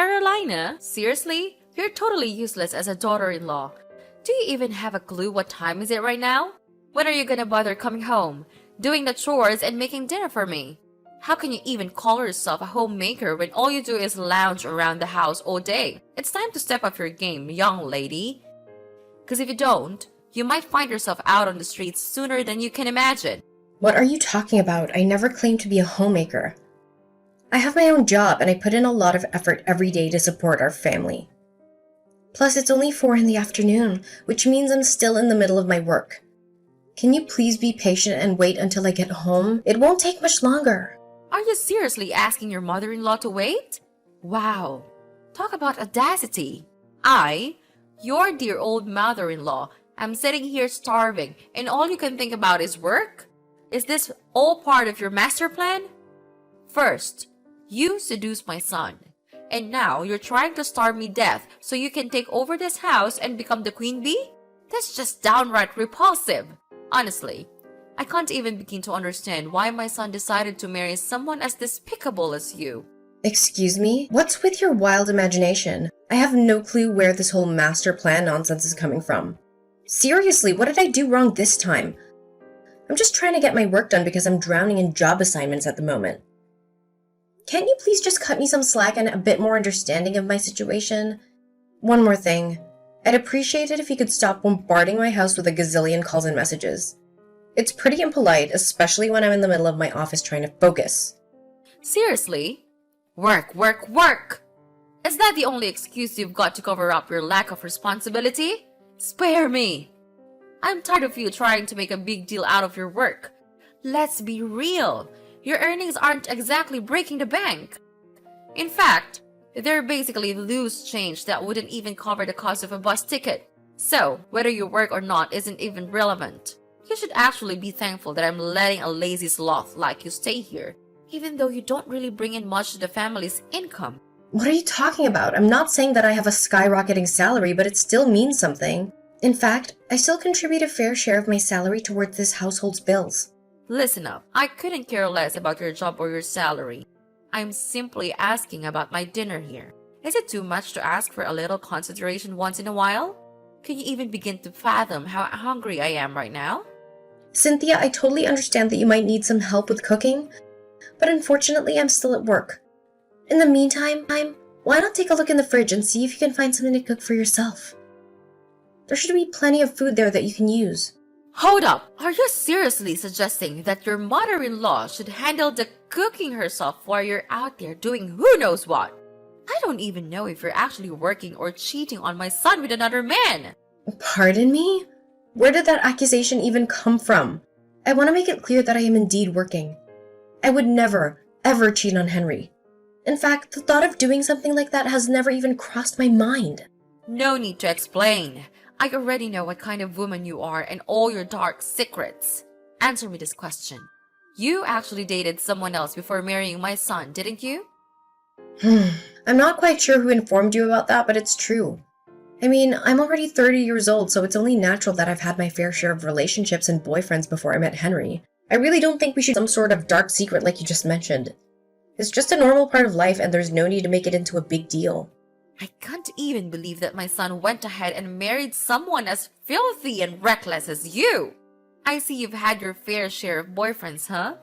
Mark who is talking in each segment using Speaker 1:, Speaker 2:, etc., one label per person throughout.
Speaker 1: Carolina? Seriously? You're totally useless as a daughter-in-law. Do you even have a clue what time is it right now? When are you gonna bother coming home, doing the chores, and making dinner for me? How can you even call yourself a homemaker when all you do is lounge around the house all day? It's time to step up your game, young lady. Because if you don't, you might find yourself out on the streets sooner than you can imagine.
Speaker 2: What are you talking about? I never claimed to be a homemaker. I have my own job and I put in a lot of effort every day to support our family. Plus, it's only 4 in the afternoon, which means I'm still in the middle of my work. Can you please be patient and wait until I get home? It won't take much longer.
Speaker 1: Are you seriously asking your mother-in-law to wait? Wow. Talk about audacity. Your dear old mother-in-law, am sitting here starving and all you can think about is work? Is this all part of your master plan? First, you seduced my son. And now you're trying to starve me death so you can take over this house and become the queen bee? That's just downright repulsive. Honestly, I can't even begin to understand why my son decided to marry someone as despicable as you.
Speaker 2: Excuse me? What's with your wild imagination? I have no clue where this whole master plan nonsense is coming from. Seriously, what did I do wrong this time? I'm just trying to get my work done because I'm drowning in job assignments at the moment. Can't you please just cut me some slack and a bit more understanding of my situation? One more thing. I'd appreciate it if you could stop bombarding my house with a gazillion calls and messages. It's pretty impolite, especially when I'm in the middle of my office trying to focus.
Speaker 1: Seriously? Work, work, work! Is that the only excuse you've got to cover up your lack of responsibility? Spare me! I'm tired of you trying to make a big deal out of your work. Let's be real. Your earnings aren't exactly breaking the bank. In fact, they're basically loose change that wouldn't even cover the cost of a bus ticket. So, whether you work or not isn't even relevant. You should actually be thankful that I'm letting a lazy sloth like you stay here, even though you don't really bring in much to the family's income.
Speaker 2: What are you talking about? I'm not saying that I have a skyrocketing salary, but it still means something. In fact, I still contribute a fair share of my salary towards this household's bills.
Speaker 1: Listen up, I couldn't care less about your job or your salary. I'm simply asking about my dinner here. Is it too much to ask for a little consideration once in a while? Can you even begin to fathom how hungry I am right now?
Speaker 2: Cynthia, I totally understand that you might need some help with cooking, but unfortunately I'm still at work. In the meantime, why not take a look in the fridge and see if you can find something to cook for yourself? There should be plenty of food there that you can use.
Speaker 1: Hold up! Are you seriously suggesting that your mother-in-law should handle the cooking herself while you're out there doing who knows what? I don't even know if you're actually working or cheating on my son with another man.
Speaker 2: Pardon me? Where did that accusation even come from? I want to make it clear that I am indeed working. I would never, ever cheat on Henry. In fact, the thought of doing something like that has never even crossed my mind.
Speaker 1: No need to explain. I already know what kind of woman you are and all your dark secrets. Answer me this question. You actually dated someone else before marrying my son, didn't you?
Speaker 2: I'm not quite sure who informed you about that, but it's true. I mean, I'm already 30 years old, so it's only natural that I've had my fair share of relationships and boyfriends before I met Henry. I really don't think we should some sort of dark secret like you just mentioned. It's just a normal part of life and there's no need to make it into a big deal.
Speaker 1: I can't even believe that my son went ahead and married someone as filthy and reckless as you. I see you've had your fair share of boyfriends, huh?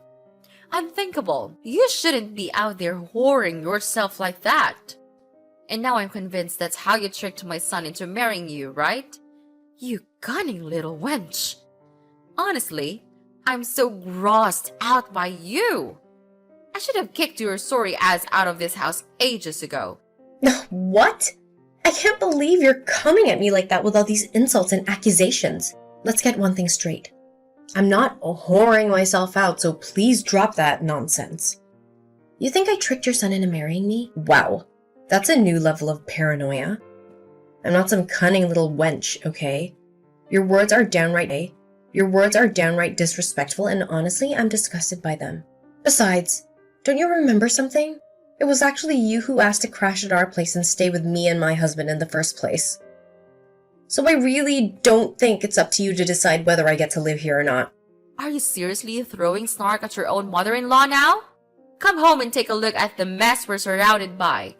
Speaker 1: Unthinkable. You shouldn't be out there whoring yourself like that. And now I'm convinced that's how you tricked my son into marrying you, right? You cunning little wench. Honestly, I'm so grossed out by you. I should have kicked your sorry ass out of this house ages ago.
Speaker 2: What? I can't believe you're coming at me like that with all these insults and accusations. Let's get one thing straight. I'm not whoring myself out, so please drop that nonsense. You think I tricked your son into marrying me? Wow, that's a new level of paranoia. I'm not some cunning little wench, okay? Your words are downright disrespectful, and honestly, I'm disgusted by them. Besides, don't you remember something? It was actually you who asked to crash at our place and stay with me and my husband in the first place. So I really don't think it's up to you to decide whether I get to live here or not.
Speaker 1: Are you seriously throwing snark at your own mother-in-law now? Come home and take a look at the mess we're surrounded by.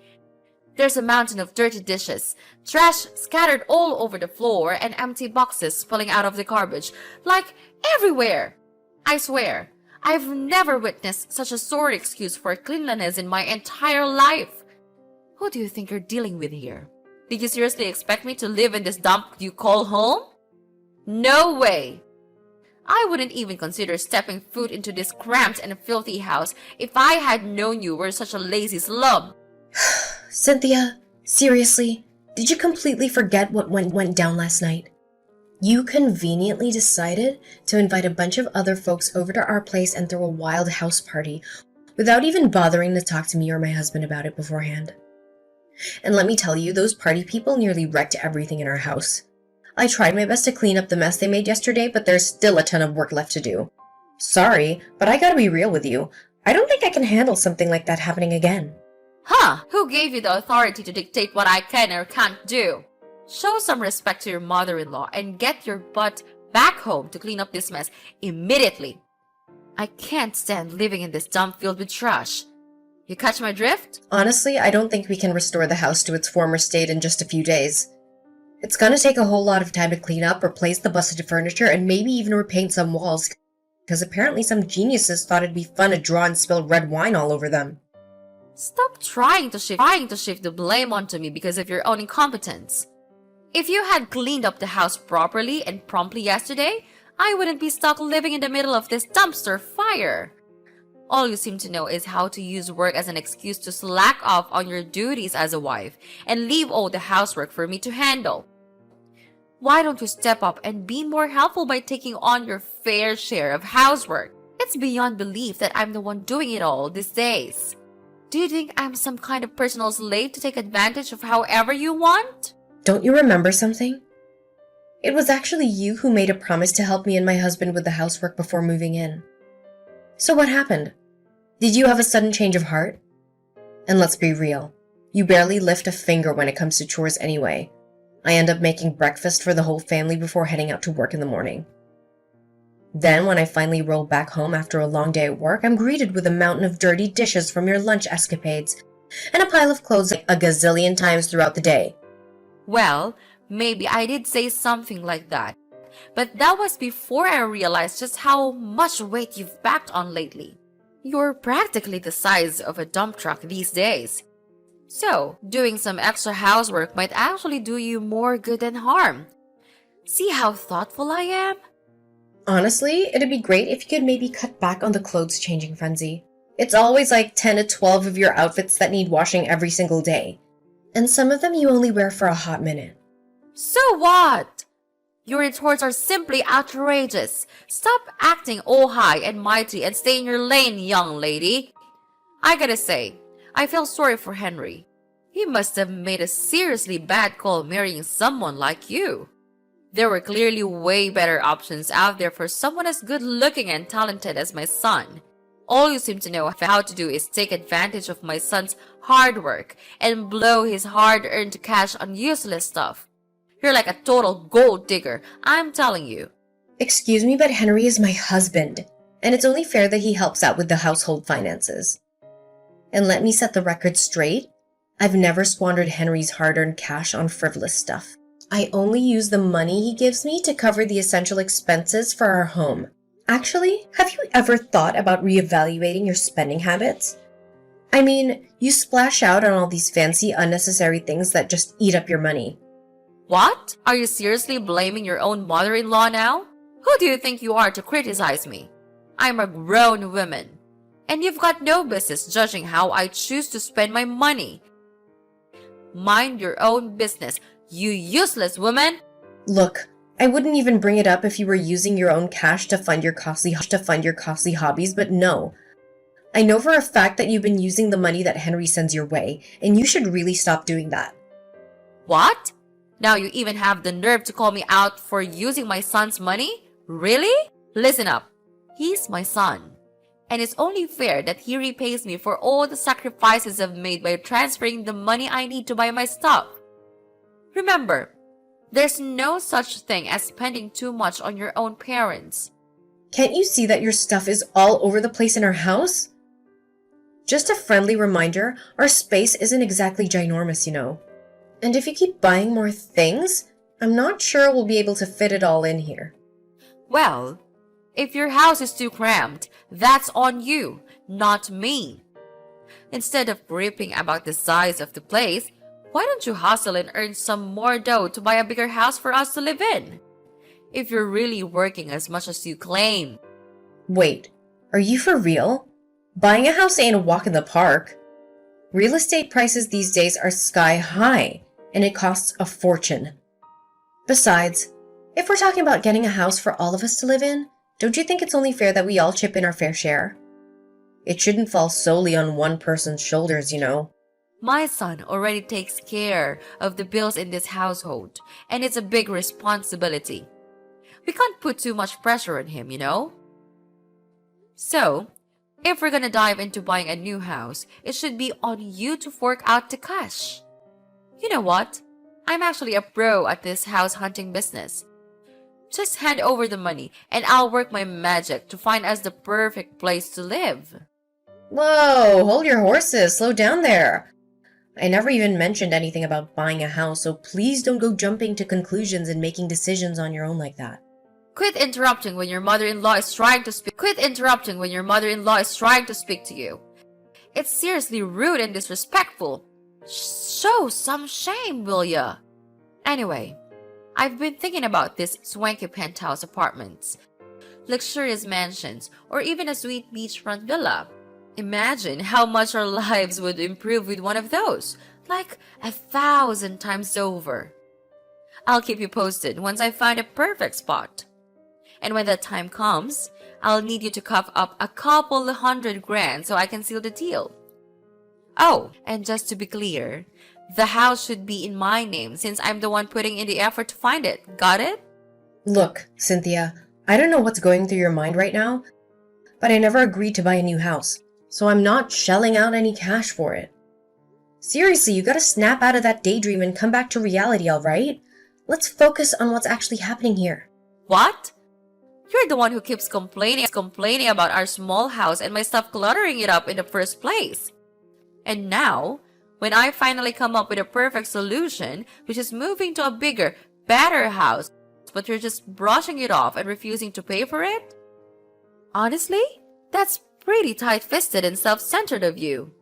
Speaker 1: There's a mountain of dirty dishes, trash scattered all over the floor, and empty boxes spilling out of the garbage, like everywhere. I swear, I've never witnessed such a sordid excuse for cleanliness in my entire life. Who do you think you're dealing with here? Did you seriously expect me to live in this dump you call home? No way! I wouldn't even consider stepping foot into this cramped and filthy house if I had known you were such a lazy slub.
Speaker 2: Cynthia, seriously, did you completely forget what went down last night? You conveniently decided to invite a bunch of other folks over to our place and throw a wild house party without even bothering to talk to me or my husband about it beforehand. And let me tell you, those party people nearly wrecked everything in our house. I tried my best to clean up the mess they made yesterday, but there's still a ton of work left to do. Sorry, but I gotta be real with you. I don't think I can handle something like that happening again.
Speaker 1: Huh? Who gave you the authority to dictate what I can or can't do? Show some respect to your mother-in-law and get your butt back home to clean up this mess immediately. I can't stand living in this dump filled with trash. You catch my drift?
Speaker 2: Honestly, I don't think we can restore the house to its former state in just a few days. It's gonna take a whole lot of time to clean up, replace the busted furniture, and maybe even repaint some walls, because apparently some geniuses thought it'd be fun to draw and spill red wine all over them.
Speaker 1: Stop trying to shift the blame onto me because of your own incompetence. If you had cleaned up the house properly and promptly yesterday, I wouldn't be stuck living in the middle of this dumpster fire. All you seem to know is how to use work as an excuse to slack off on your duties as a wife and leave all the housework for me to handle. Why don't you step up and be more helpful by taking on your fair share of housework? It's beyond belief that I'm the one doing it all these days. Do you think I'm some kind of personal slave to take advantage of however you want?
Speaker 2: Don't you remember something? It was actually you who made a promise to help me and my husband with the housework before moving in. So what happened? Did you have a sudden change of heart? And let's be real, you barely lift a finger when it comes to chores anyway. I end up making breakfast for the whole family before heading out to work in the morning. Then, when I finally roll back home after a long day at work, I'm greeted with a mountain of dirty dishes from your lunch escapades, and a pile of clothes a gazillion times throughout the day.
Speaker 1: Well, maybe I did say something like that, but that was before I realized just how much weight you've packed on lately. You're practically the size of a dump truck these days. So, doing some extra housework might actually do you more good than harm. See how thoughtful I am?
Speaker 2: Honestly, it'd be great if you could maybe cut back on the clothes changing frenzy. It's always like 10 to 12 of your outfits that need washing every single day. And some of them you only wear for a hot minute.
Speaker 1: So what? Your retorts are simply outrageous. Stop acting all high and mighty and stay in your lane, young lady. I gotta say, I feel sorry for Henry. He must have made a seriously bad call marrying someone like you. There were clearly way better options out there for someone as good-looking and talented as my son. All you seem to know how to do is take advantage of my son's hard work and blow his hard-earned cash on useless stuff. You're like a total gold digger, I'm telling you.
Speaker 2: Excuse me, but Henry is my husband, and it's only fair that he helps out with the household finances. And let me set the record straight. I've never squandered Henry's hard-earned cash on frivolous stuff. I only use the money he gives me to cover the essential expenses for our home. Actually, have you ever thought about reevaluating your spending habits? I mean, you splash out on all these fancy, unnecessary things that just eat up your money.
Speaker 1: What? Are you seriously blaming your own mother-in-law now? Who do you think you are to criticize me? I'm a grown woman, and you've got no business judging how I choose to spend my money. Mind your own business, you useless woman!
Speaker 2: Look, I wouldn't even bring it up if you were using your own cash to fund your costly hobbies, but no. I know for a fact that you've been using the money that Henry sends your way, and you should really stop doing that.
Speaker 1: What? Now you even have the nerve to call me out for using my son's money? Really? Listen up. He's my son. And it's only fair that he repays me for all the sacrifices I've made by transferring the money I need to buy my stuff. Remember, there's no such thing as spending too much on your own parents.
Speaker 2: Can't you see that your stuff is all over the place in our house? Just a friendly reminder, our space isn't exactly ginormous, you know. And if you keep buying more things, I'm not sure we'll be able to fit it all in here.
Speaker 1: Well, if your house is too cramped, that's on you, not me. Instead of gripping about the size of the place, why don't you hustle and earn some more dough to buy a bigger house for us to live in? If you're really working as much as you claim.
Speaker 2: Wait, are you for real? Buying a house ain't a walk in the park. Real estate prices these days are sky high, and it costs a fortune. Besides, if we're talking about getting a house for all of us to live in, don't you think it's only fair that we all chip in our fair share? It shouldn't fall solely on one person's shoulders, you know.
Speaker 1: My son already takes care of the bills in this household, and it's a big responsibility. We can't put too much pressure on him, you know? So, if we're gonna dive into buying a new house, it should be on you to fork out the cash. You know what? I'm actually a pro at this house hunting business. Just hand over the money and I'll work my magic to find us the perfect place to live.
Speaker 2: Whoa, hold your horses, slow down there. I never even mentioned anything about buying a house, so please don't go jumping to conclusions and making decisions on your own like that.
Speaker 1: Quit interrupting when your mother-in-law is trying to speak. Quit interrupting when your mother-in-law is trying to speak to you. It's seriously rude and disrespectful. Show some shame, will ya? Anyway, I've been thinking about these swanky penthouse apartments, luxurious mansions, or even a sweet beachfront villa. Imagine how much our lives would improve with one of those, like 1,000 times over. I'll keep you posted once I find a perfect spot. And when that time comes, I'll need you to cough up a couple $100,000 so I can seal the deal. Oh, and just to be clear, the house should be in my name since I'm the one putting in the effort to find it. Got it?
Speaker 2: Look, Cynthia, I don't know what's going through your mind right now, but I never agreed to buy a new house, so I'm not shelling out any cash for it. Seriously, you gotta snap out of that daydream and come back to reality, alright? Let's focus on what's actually happening here.
Speaker 1: What? You're the one who keeps complaining about our small house and my stuff cluttering it up in the first place. And now, when I finally come up with a perfect solution, which is moving to a bigger, better house, but you're just brushing it off and refusing to pay for it? Honestly, that's pretty tight-fisted and self-centered of you.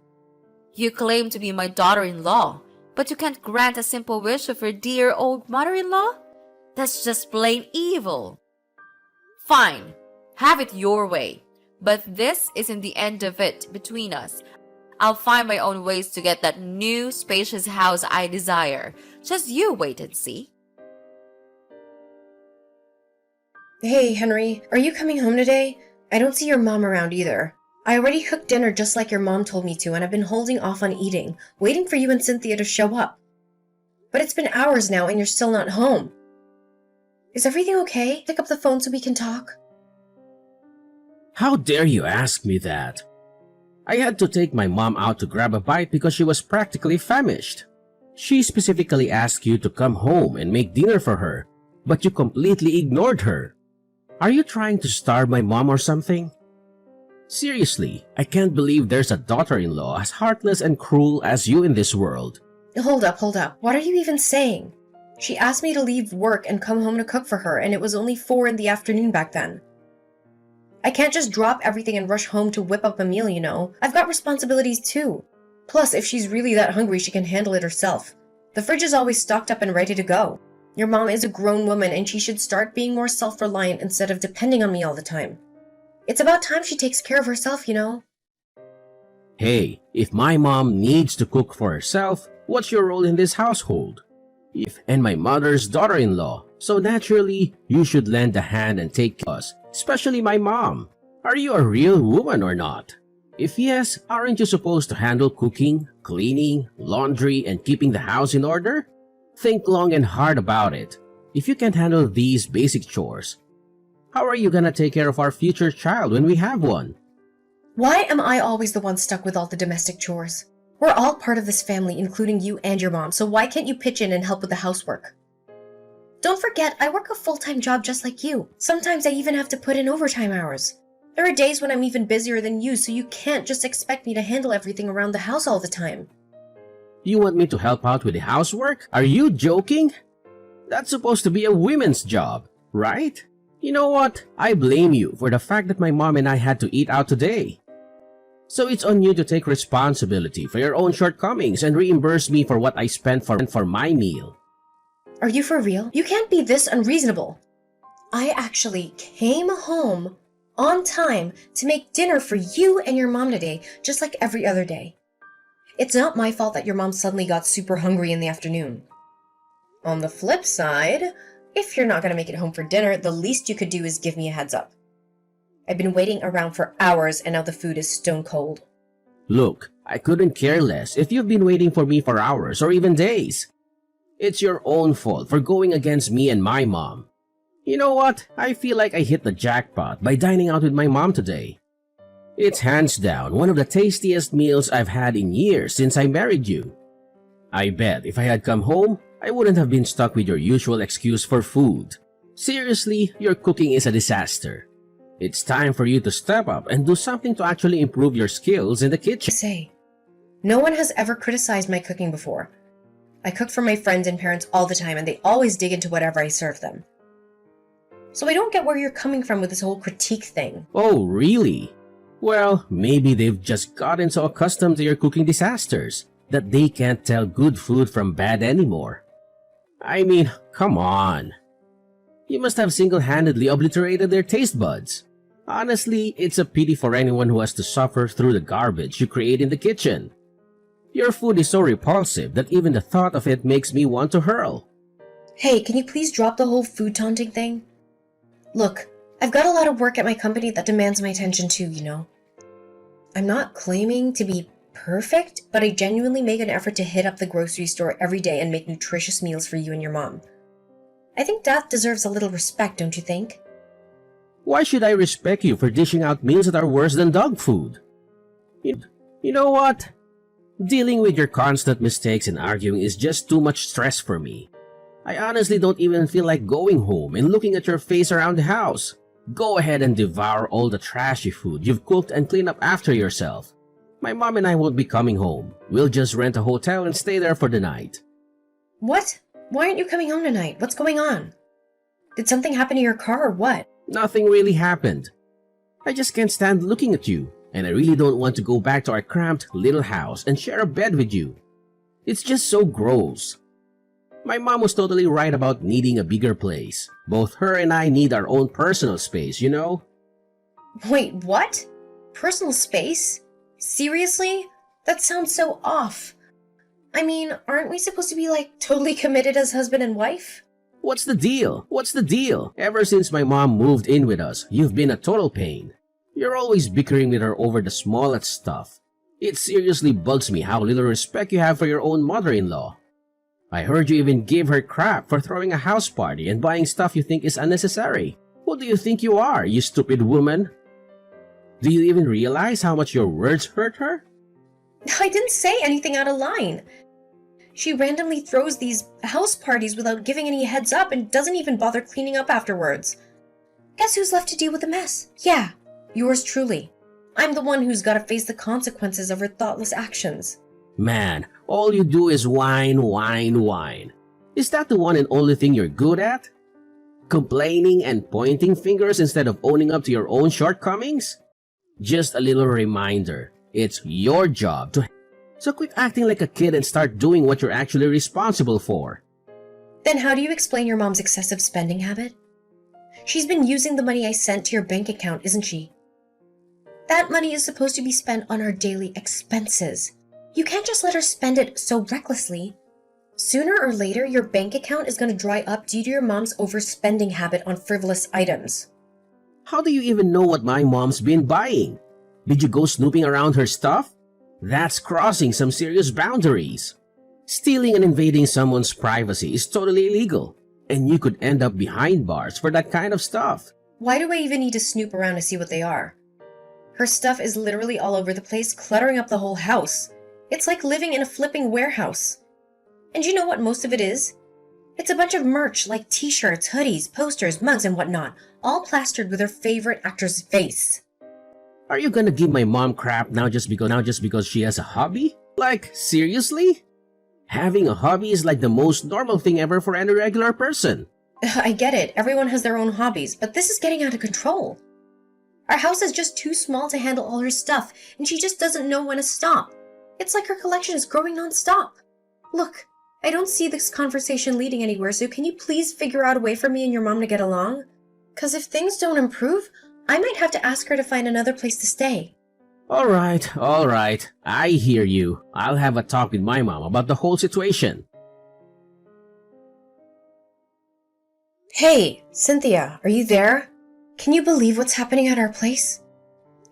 Speaker 1: You claim to be my daughter-in-law, but you can't grant a simple wish of your dear old mother-in-law? That's just plain evil. Fine, have it your way, but this isn't the end of it between us. I'll find my own ways to get that new, spacious house I desire. Just you wait and see.
Speaker 2: Hey, Henry, are you coming home today? I don't see your mom around either. I already cooked dinner just like your mom told me to, and I've been holding off on eating, waiting for you and Cynthia to show up. But it's been hours now and you're still not home. Is everything okay? Pick up the phone so we can talk.
Speaker 3: How dare you ask me that? I had to take my mom out to grab a bite because she was practically famished. She specifically asked you to come home and make dinner for her, but you completely ignored her. Are you trying to starve my mom or something? Seriously, I can't believe there's a daughter-in-law as heartless and cruel as you in this world.
Speaker 2: Hold up. What are you even saying? She asked me to leave work and come home to cook for her, and it was only 4 in the afternoon back then. I can't just drop everything and rush home to whip up a meal, you know. I've got responsibilities too. Plus, if she's really that hungry, she can handle it herself. The fridge is always stocked up and ready to go. Your mom is a grown woman and she should start being more self-reliant instead of depending on me all the time. It's about time she takes care of herself, you know.
Speaker 3: Hey, if my mom needs to cook for herself, what's your role in this household? And my mother's daughter-in-law, so naturally, you should lend a hand and take care of us, especially my mom. Are you a real woman or not? If yes, aren't you supposed to handle cooking, cleaning, laundry, and keeping the house in order? Think long and hard about it. If you can't handle these basic chores, how are you gonna take care of our future child when we have one?
Speaker 2: Why am I always the one stuck with all the domestic chores? We're all part of this family, including you and your mom, so why can't you pitch in and help with the housework? Don't forget, I work a full-time job just like you. Sometimes I even have to put in overtime hours. There are days when I'm even busier than you, so you can't just expect me to handle everything around the house all the time.
Speaker 3: You want me to help out with the housework? Are you joking? That's supposed to be a women's job, right? You know what? I blame you for the fact that my mom and I had to eat out today. So it's on you to take responsibility for your own shortcomings and reimburse me for what I spent for my meal.
Speaker 2: Are you for real? You can't be this unreasonable. I actually came home on time to make dinner for you and your mom today, just like every other day. It's not my fault that your mom suddenly got super hungry in the afternoon. On the flip side, if you're not going to make it home for dinner, the least you could do is give me a heads up. I've been waiting around for hours and now the food is stone cold.
Speaker 3: Look, I couldn't care less if you've been waiting for me for hours or even days. It's your own fault for going against me and my mom. You know what? I feel like I hit the jackpot by dining out with my mom today. It's hands down one of the tastiest meals I've had in years since I married you. I bet if I had come home, I wouldn't have been stuck with your usual excuse for food. Seriously, your cooking is a disaster. It's time for you to step up and do something to actually improve your skills in the kitchen.
Speaker 2: No one has ever criticized my cooking before. I cook for my friends and parents all the time and they always dig into whatever I serve them. So I don't get where you're coming from with this whole critique thing.
Speaker 3: Oh, really? Well, maybe they've just gotten so accustomed to your cooking disasters that they can't tell good food from bad anymore. I mean, come on. You must have single-handedly obliterated their taste buds. Honestly, it's a pity for anyone who has to suffer through the garbage you create in the kitchen. Your food is so repulsive that even the thought of it makes me want to hurl.
Speaker 2: Hey, can you please drop the whole food taunting thing? Look, I've got a lot of work at my company that demands my attention too, you know. I'm not claiming to be perfect, but I genuinely make an effort to hit up the grocery store every day and make nutritious meals for you and your mom. I think that deserves a little respect, don't you think?
Speaker 3: Why should I respect you for dishing out meals that are worse than dog food? You know what? Dealing with your constant mistakes and arguing is just too much stress for me. I honestly don't even feel like going home and looking at your face around the house. Go ahead and devour all the trashy food you've cooked and clean up after yourself. My mom and I won't be coming home. We'll just rent a hotel and stay there for the night.
Speaker 2: What? Why aren't you coming home tonight? What's going on? Did something happen to your car or what?
Speaker 3: Nothing really happened. I just can't stand looking at you, and I really don't want to go back to our cramped little house and share a bed with you. It's just so gross. My mom was totally right about needing a bigger place. Both her and I need our own personal space, you know?
Speaker 2: Wait, what? Personal space? Seriously? That sounds so off. I mean, aren't we supposed to be like totally committed as husband and wife?
Speaker 3: What's the deal? What's the deal? Ever since my mom moved in with us, you've been a total pain. You're always bickering with her over the smallest stuff. It seriously bugs me how little respect you have for your own mother-in-law. I heard you even give her crap for throwing a house party and buying stuff you think is unnecessary. Who do you think you are, you stupid woman? Do you even realize how much your words hurt her?
Speaker 2: I didn't say anything out of line. She randomly throws these house parties without giving any heads up and doesn't even bother cleaning up afterwards. Guess who's left to deal with the mess? Yeah, yours truly. I'm the one who's got to face the consequences of her thoughtless actions.
Speaker 3: Man, all you do is whine, whine, whine. Is that the one and only thing you're good at? Complaining and pointing fingers instead of owning up to your own shortcomings? Just a little reminder, it's your job to... So quit acting like a kid and start doing what you're actually responsible for.
Speaker 2: Then how do you explain your mom's excessive spending habit? She's been using the money I sent to your bank account, isn't she? That money is supposed to be spent on our daily expenses. You can't just let her spend it so recklessly. Sooner or later, your bank account is going to dry up due to your mom's overspending habit on frivolous items.
Speaker 3: How do you even know what my mom's been buying? Did you go snooping around her stuff? That's crossing some serious boundaries. Stealing and invading someone's privacy is totally illegal, and you could end up behind bars for that kind of stuff.
Speaker 2: Why do I even need to snoop around to see what they are? Her stuff is literally all over the place, cluttering up the whole house. It's like living in a flipping warehouse. And you know what most of it is? It's a bunch of merch like t-shirts, hoodies, posters, mugs, and whatnot, all plastered with her favorite actor's face.
Speaker 3: Are you gonna give my mom crap now just because she has a hobby? Like, seriously? Having a hobby is like the most normal thing ever for any regular person.
Speaker 2: I get it, everyone has their own hobbies, but this is getting out of control. Our house is just too small to handle all her stuff, and she just doesn't know when to stop. It's like her collection is growing non-stop. Look, I don't see this conversation leading anywhere, so can you please figure out a way for me and your mom to get along? 'Cause if things don't improve, I might have to ask her to find another place to stay.
Speaker 3: Alright. I hear you. I'll have a talk with my mom about the whole situation.
Speaker 2: Hey, Cynthia, are you there? Can you believe what's happening at our place?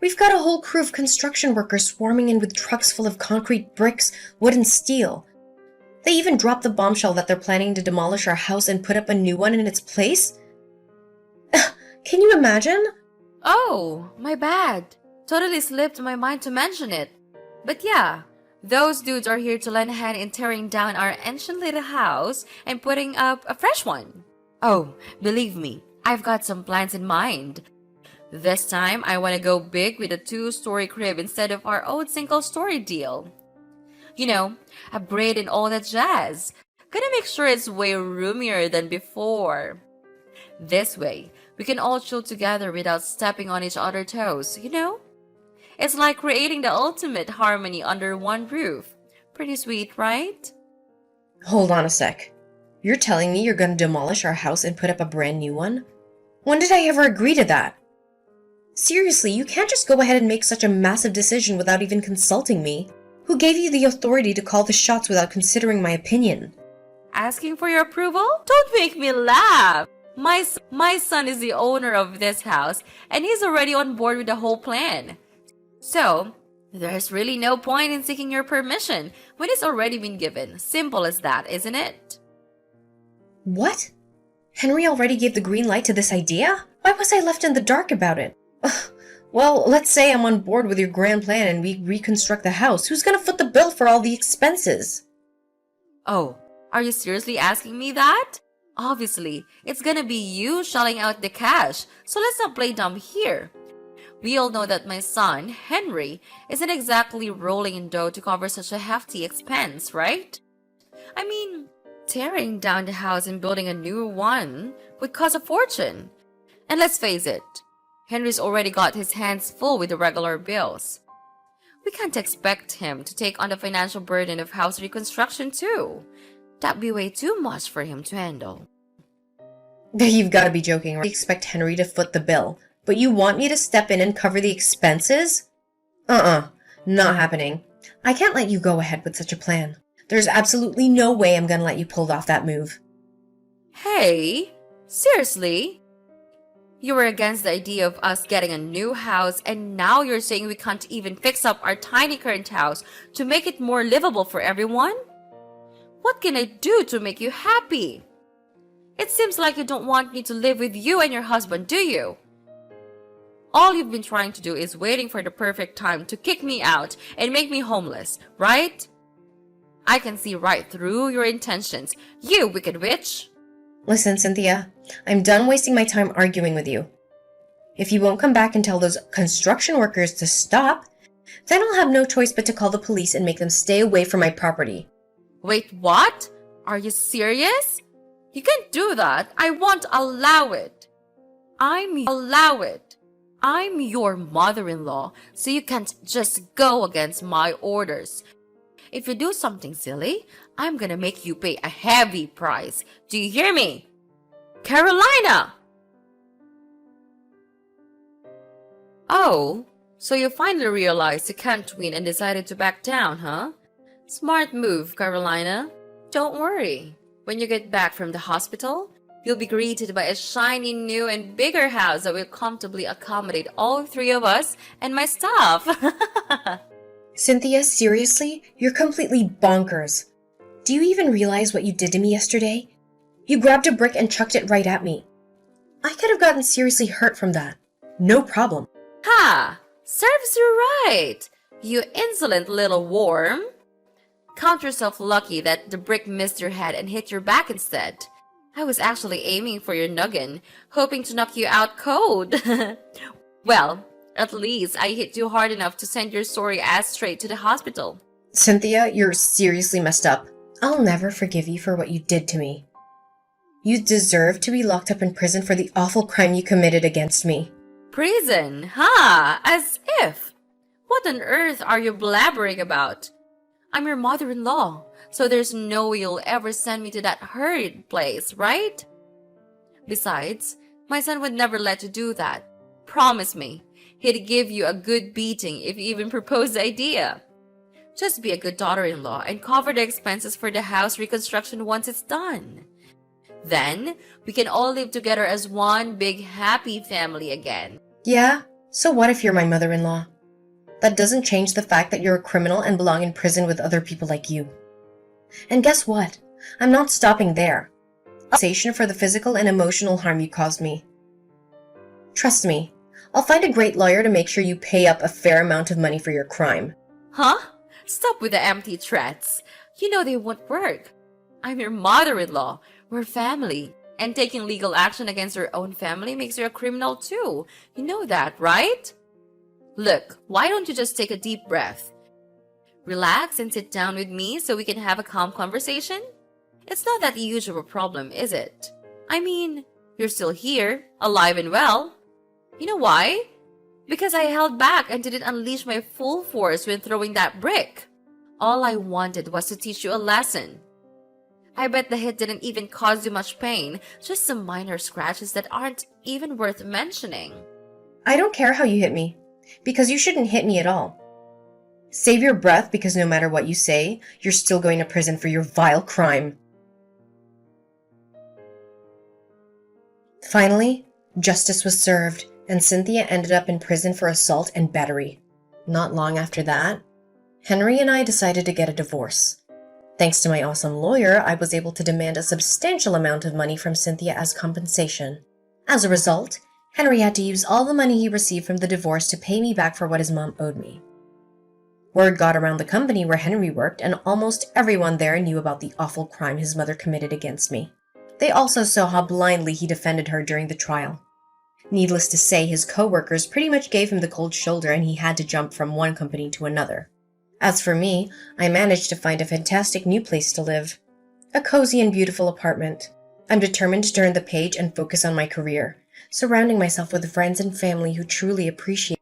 Speaker 2: We've got a whole crew of construction workers swarming in with trucks full of concrete, bricks, wood, and steel. They even dropped the bombshell that they're planning to demolish our house and put up a new one in its place. Can you imagine?
Speaker 1: Oh, my bad. Totally slipped my mind to mention it. But yeah, those dudes are here to lend a hand in tearing down our ancient little house and putting up a fresh one. Oh, believe me, I've got some plans in mind. This time, I want to go big with a 2-story crib instead of our old single-story deal. You know, upgrade and all that jazz. Gonna make sure it's way roomier than before. This way, we can all chill together without stepping on each other's toes, you know? It's like creating the ultimate harmony under one roof. Pretty sweet, right?
Speaker 2: Hold on a sec. You're telling me you're gonna demolish our house and put up a brand new one? When did I ever agree to that? Seriously, you can't just go ahead and make such a massive decision without even consulting me. Who gave you the authority to call the shots without considering my opinion?
Speaker 1: Asking for your approval? Don't make me laugh! My son is the owner of this house, and he's already on board with the whole plan. So, there's really no point in seeking your permission when it's already been given. Simple as that, isn't it?
Speaker 2: What? Henry already gave the green light to this idea? Why was I left in the dark about it? Well, let's say I'm on board with your grand plan and we reconstruct the house. Who's gonna foot the bill for all the expenses?
Speaker 1: Oh, are you seriously asking me that? Obviously, it's gonna be you shelling out the cash, so let's not play dumb here. We all know that my son, Henry, isn't exactly rolling in dough to cover such a hefty expense, right? I mean, tearing down the house and building a new one would cost a fortune. And let's face it, Henry's already got his hands full with the regular bills. We can't expect him to take on the financial burden of house reconstruction too. That'd be way too much for him to handle.
Speaker 2: You've got to be joking, right? You expect Henry to foot the bill, but you want me to step in and cover the expenses? Not happening. I can't let you go ahead with such a plan. There's absolutely no way I'm gonna let you pull off that move.
Speaker 1: Hey, seriously? You were against the idea of us getting a new house, and now you're saying we can't even fix up our tiny current house to make it more livable for everyone? What can I do to make you happy? It seems like you don't want me to live with you and your husband, do you? All you've been trying to do is waiting for the perfect time to kick me out and make me homeless, right? I can see right through your intentions, you wicked witch!
Speaker 2: Listen, Cynthia, I'm done wasting my time arguing with you. If you won't come back and tell those construction workers to stop, then I'll have no choice but to call the police and make them stay away from my property.
Speaker 1: Wait, what? Are you serious? You can't do that. I won't allow it. I'm your mother-in-law, so you can't just go against my orders. If you do something silly, I'm gonna make you pay a heavy price. Do you hear me? Carolina! Oh, so you finally realized you can't win and decided to back down, huh? Smart move, Carolina. Don't worry. When you get back from the hospital, you'll be greeted by a shiny new and bigger house that will comfortably accommodate all three of us and my staff.
Speaker 2: Cynthia, seriously? You're completely bonkers. Do you even realize what you did to me yesterday? You grabbed a brick and chucked it right at me. I could have gotten seriously hurt from that. No problem.
Speaker 1: Ha! Serves you right, you insolent little worm. Count yourself lucky that the brick missed your head and hit your back instead. I was actually aiming for your noggin, hoping to knock you out cold. Well, At least I hit you hard enough to send your sorry ass straight to the hospital.
Speaker 2: Cynthia, you're seriously messed up. I'll never forgive you for what you did to me. You deserve to be locked up in prison for the awful crime you committed against me.
Speaker 1: Prison? Huh? As if. What on earth are you blabbering about? I'm your mother-in-law, so there's no way you'll ever send me to that horrid place, right? Besides, my son would never let you do that. Promise me, he'd give you a good beating if you even proposed the idea. Just be a good daughter-in-law and cover the expenses for the house reconstruction once it's done. Then, we can all live together as one big happy family again.
Speaker 2: Yeah? So what if you're my mother-in-law? That doesn't change the fact that you're a criminal and belong in prison with other people like you. And guess what? I'm not stopping there. Compensation for the physical and emotional harm you caused me. Trust me, I'll find a great lawyer to make sure you pay up a fair amount of money for your crime.
Speaker 1: Huh? Stop with the empty threats. You know they won't work. I'm your mother-in-law. We're family. And taking legal action against your own family makes you a criminal too. You know that, right? Look, why don't you just take a deep breath? Relax and sit down with me so we can have a calm conversation? It's not that huge of a problem, is it? I mean, you're still here, alive and well. You know why? Because I held back and didn't unleash my full force when throwing that brick. All I wanted was to teach you a lesson. I bet the hit didn't even cause you much pain, just some minor scratches that aren't even worth mentioning.
Speaker 2: I don't care how you hit me, because you shouldn't hit me at all. Save your breath, because no matter what you say, you're still going to prison for your vile crime. Finally, justice was served, and Cynthia ended up in prison for assault and battery. Not long after that, Henry and I decided to get a divorce. Thanks to my awesome lawyer, I was able to demand a substantial amount of money from Cynthia as compensation. As a result, Henry had to use all the money he received from the divorce to pay me back for what his mom owed me. Word got around the company where Henry worked, and almost everyone there knew about the awful crime his mother committed against me. They also saw how blindly he defended her during the trial. Needless to say, his co-workers pretty much gave him the cold shoulder and he had to jump from one company to another. As for me, I managed to find a fantastic new place to live. A cozy and beautiful apartment. I'm determined to turn the page and focus on my career, surrounding myself with friends and family who truly appreciate